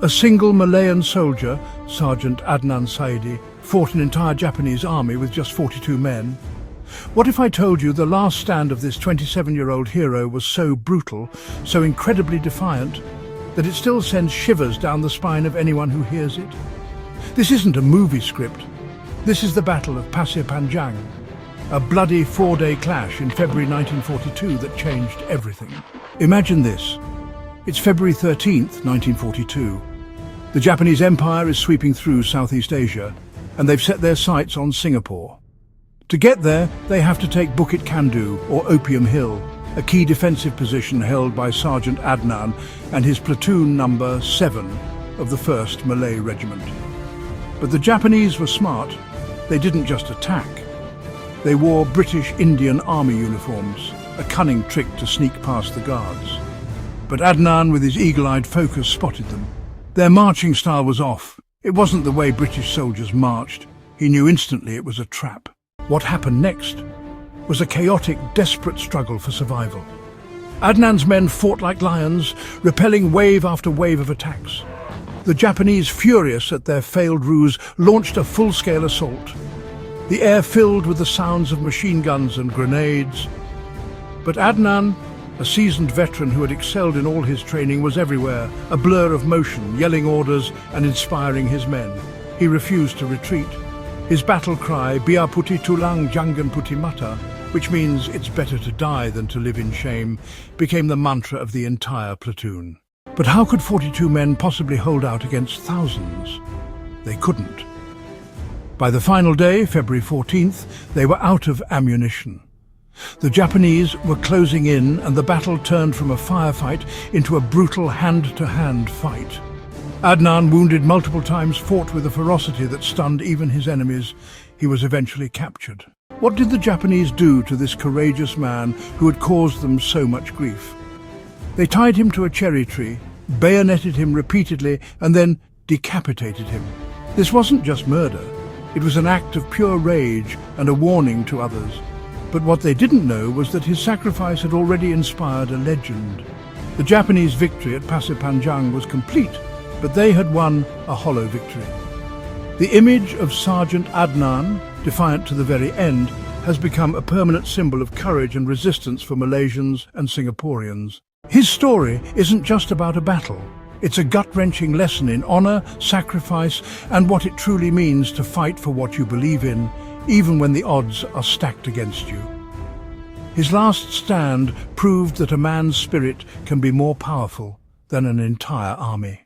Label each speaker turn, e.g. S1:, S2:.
S1: A single Malayan soldier, Sergeant Adnan Saidi, fought an entire Japanese army with just 42 men. What if I told you the last stand of this 27-year-old hero was so brutal, so incredibly defiant, that it still sends shivers down the spine of anyone who hears it? This isn't a movie script. This is the Battle of Pasir Panjang, a bloody four-day clash in February 1942 that changed everything. Imagine this. It's February 13th, 1942. The Japanese Empire is sweeping through Southeast Asia, and they've set their sights on Singapore. To get there, they have to take Bukit Chandu, or Opium Hill, a key defensive position held by Sergeant Adnan and his platoon number 7 of the 1st Malay Regiment. But the Japanese were smart. They didn't just attack. They wore British Indian Army uniforms, a cunning trick to sneak past the guards. But Adnan, with his eagle-eyed focus, spotted them. Their marching style was off. It wasn't the way British soldiers marched. He knew instantly it was a trap. What happened next was a chaotic, desperate struggle for survival. Adnan's men fought like lions, repelling wave after wave of attacks. The Japanese, furious at their failed ruse, launched a full-scale assault. The air filled with the sounds of machine guns and grenades. But Adnan, a seasoned veteran who had excelled in all his training, was everywhere, a blur of motion, yelling orders and inspiring his men. He refused to retreat. His battle cry, Biar, Putih, Tulang, jangan Putih mata, which means it's better to die than to live in shame, became the mantra of the entire platoon. But how could 42 men possibly hold out against thousands? They couldn't. By the final day, February 14th, they were out of ammunition. The Japanese were closing in, and the battle turned from a firefight into a brutal hand-to-hand fight. Adnan, wounded multiple times, fought with a ferocity that stunned even his enemies. He was eventually captured. What did the Japanese do to this courageous man who had caused them so much grief? They tied him to a cherry tree, bayoneted him repeatedly, and then decapitated him. This wasn't just murder. It was an act of pure rage and a warning to others. But what they didn't know was that his sacrifice had already inspired a legend. The Japanese victory at Pasir Panjang was complete, but they had won a hollow victory. The image of Sergeant Adnan, defiant to the very end, has become a permanent symbol of courage and resistance for Malaysians and Singaporeans. His story isn't just about a battle. It's a gut-wrenching lesson in honor, sacrifice, and what it truly means to fight for what you believe in, even when the odds are stacked against you. His last stand proved that a man's spirit can be more powerful than an entire army.